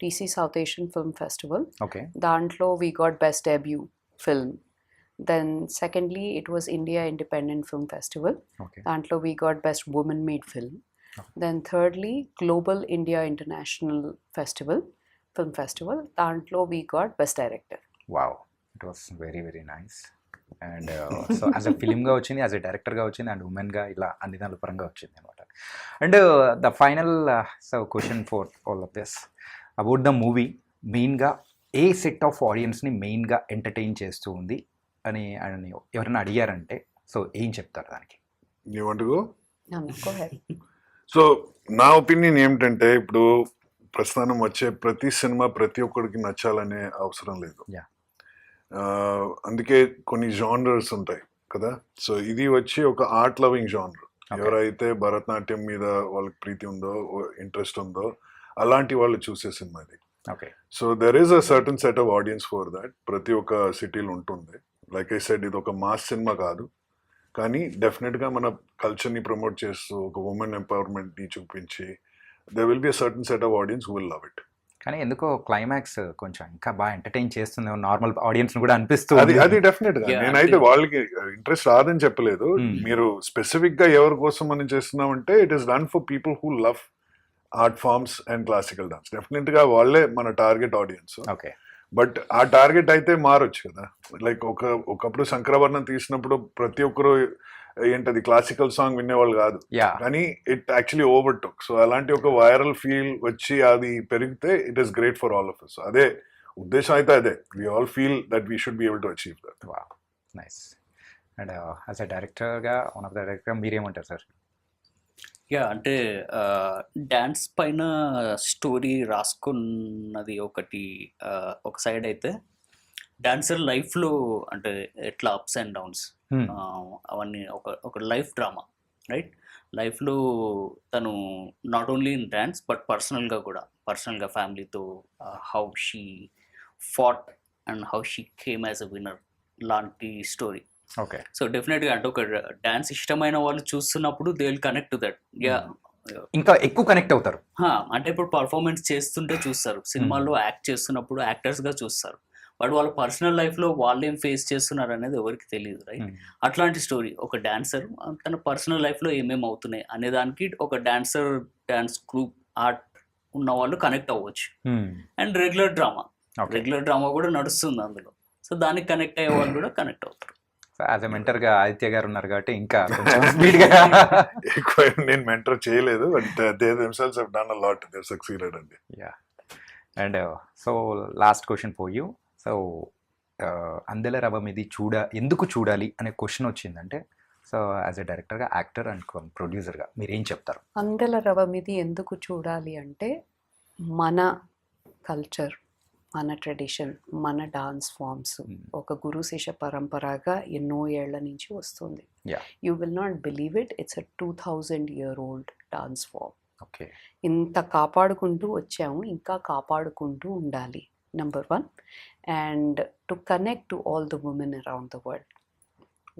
TC South Asian film festival. Okay. దాంట్లో we got best debut film. Then secondly it was India independent film festival. Okay. దాంట్లో we got best women made film. Then thirdly global India international film festival. దాంట్లో we got best director. Wow, it was very very nice. And so as a ఫిలింగా వచ్చింది, as a డైరెక్టర్గా వచ్చింది, and ఉమెన్గా ఇలా అన్ని దాని పరంగా వచ్చింది అనమాట. And the final so question for all of this about the movie, మెయిన్గా ఏ సెట్ ఆఫ్ ఆడియన్స్ని మెయిన్గా ఎంటర్టైన్ చేస్తూ ఉంది అని ఎవరైనా అడిగారంటే సో ఏం చెప్తారు దానికి? You want to go? Go ahead. So నా ఒపీనియన్ ఏమిటంటే, ఇప్పుడు ప్రస్థానం వచ్చే ప్రతి సినిమా ప్రతి ఒక్కరికి నచ్చాలనే అవసరం లేదు. Yeah. అందుకే కొన్ని జానర్స్ ఉంటాయి కదా. సో ఇది వచ్చి ఒక ఆర్ట్ లవింగ్ జానర్. ఎవరైతే భరతనాట్యం మీద వాళ్ళకి ప్రీతి ఉందో, ఇంట్రెస్ట్ ఉందో, అలాంటి వాళ్ళు చూసే సినిమా ఇది. Okay. So there is a certain set of audience for that. ప్రతి ఒక్క సిటీలో ఉంటుంది. లైక్ ఐ సెడ్, ఇది ఒక మాస్ సినిమా కాదు, కానీ డెఫినెట్గా మన కల్చర్ని ప్రమోట్ చేస్తూ ఒక ఉమెన్ ఎంపవర్మెంట్ని చూపించి there will be a certain set of audience who will love it. కానీ ఎందుకో క్లైమాక్స్ కొంచెం ఇంకా బాగా ఎంటర్టైన్ చేస్తుంది నార్మల్ ఆడియన్స్ కూడా అది అనిపిస్తుంది. అది డెఫినెట్ గా Yeah, నేనైతే వాళ్ళకి ఇంట్రెస్ట్ రాదని చెప్పలేదు. Hmm. మీరు స్పెసిఫిక్ గా ఎవరి కోసం మనం చేస్తున్నామంటే it is done for people who love art forms and classical dance. Definite గా వాళ్ళే మన టార్గెట్ ఆడియన్స్. ఓకే. బట్ ఆ టార్గెట్ అయితే మారొచ్చు కదా. లైక్ ఒకప్పుడు శంకరాభరణం తీసినప్పుడు ప్రతి ఒక్కరు ఏంటది క్లాసికల్ సాంగ్ వినేవాళ్ళు కాదు, యా కానీ ఇట్ యాక్చువల్లీ ఓవర్టుక్. సో అలాంటి ఒక వైరల్ ఫీల్ వచ్చి అది పెరిగితే it is great for all of us. అదే ఉద్దేశం అయితే అదే, we all feel that we should be able to achieve that. Nice. And as a డైరెక్టర్గా వన్ ఆఫ్ ద డైరెక్టర్ మీరేమంటారు సార్? యా అంటే డ్యాన్స్ పైన స్టోరీ రాసుకున్నది ఒకటి ఒక సైడ్ అయితే, డాన్సర్ లైఫ్లో అంటే ఎట్లా అప్స్ అండ్ డౌన్స్ అవన్నీ ఒక లైఫ్ డ్రామా, రైట్? లైఫ్లో తను not only in dance but పర్సనల్గా ఫ్యామిలీతో how she fought and how she came as a winner లాంటి స్టోరీ. ఓకే. సో డెఫినెట్గా అంటే ఒక డాన్స్ ఇష్టమైన వాళ్ళు చూస్తున్నప్పుడు they will connect to that. Yeah ఇంకా ఎక్కువ కనెక్ట్ అవుతారు. అంటే ఇప్పుడు పర్ఫార్మెన్స్ చేస్తుంటే చూస్తారు, సినిమాల్లో యాక్ట్ చేస్తున్నప్పుడు యాక్టర్స్గా చూస్తారు, బట్ వాళ్ళ పర్సనల్ లైఫ్లో వాళ్ళు ఏం ఫేస్ చేస్తున్నారు అనేది ఎవరికి తెలియదు, రైట్? అట్లాంటి స్టోరీ ఒక డాన్సర్ తన పర్సనల్ లైఫ్లో ఏమేమి అవుతున్నాయి అనే దానికి ఒక డాన్స్ గ్రూప్ ఆర్ట్ ఉన్న వాళ్ళు కనెక్ట్ అవ్వచ్చు. అండ్ రెగ్యులర్ డ్రామా కూడా నడుస్తుంది అందులో, సో దానికి కనెక్ట్ అయ్యే వాళ్ళు కూడా కనెక్ట్ అవుతారు. యాజ్ ఎ మెంటర్గా ఆదిత్య గారు ఉన్నారు కాబట్టి ఇంకా కొంచెం స్పీడ్గా. ఎక్కువ నేను మెంటర్ చేయలేదు, but they themselves have done a lot, they have succeeded అండి. Yeah. And so last question for you. So Andela Ravam ఇది ఎందుకు చూడాలి అనే క్వశ్చన్ వచ్చిందంటే, సో యాజ్ ఎ డైరెక్టర్గా, యాక్టర్ అండ్ ప్రొడ్యూసర్గా మీరు ఏం చెప్తారు? అందెల రవం ఇది ఎందుకు చూడాలి అంటే, మన కల్చర్, మన ట్రెడిషన్, మన డాన్స్ ఫామ్స్ ఒక గురు శిష్య పరంపరగా ఎన్నో ఏళ్ల నుంచి వస్తుంది. Yeah. You will not believe it, it's a 2000-year-old dance form. Okay. ఇంత కాపాడుకుంటూ వచ్చాము, ఇంకా కాపాడుకుంటూ ఉండాలి, number 1. And to connect to all the women around the world,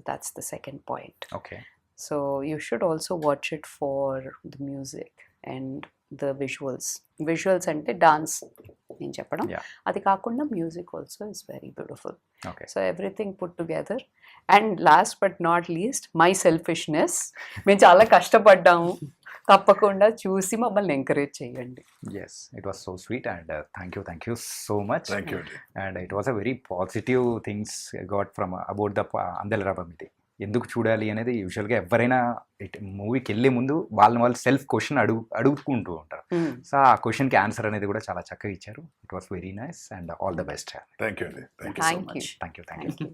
that's the second point. Okay. So you should also watch it for the music and the visuals అంటే dance నేను చెప్పడం, Yeah. అది కాకుండా music also is very beautiful. Okay. So everything put together. And last but not least, my selfishness. మేము చాలా కష్టపడ్డాము, తప్పకుండా చూసి మమ్మల్ని ఎంకరేజ్ చేయండి. Yes, it was so sweet and thank you so much. Thank you అండి. And it was a very positive things got from about the Andela Ravam ఇది. ఎందుకు చూడాలి అనేది యూజువల్గా ఎవరైనా మూవీకి వెళ్ళే ముందు వాళ్ళు సెల్ఫ్ క్వశ్చన్ అడుగుకుంటూ ఉంటారు. సో ఆ క్వశ్చన్కి ఆన్సర్ అనేది కూడా చాలా చక్కగా ఇచ్చారు. It was very nice and all the best. Thank you అండి. Thank you so Thank you. much. Thank you. Thank you.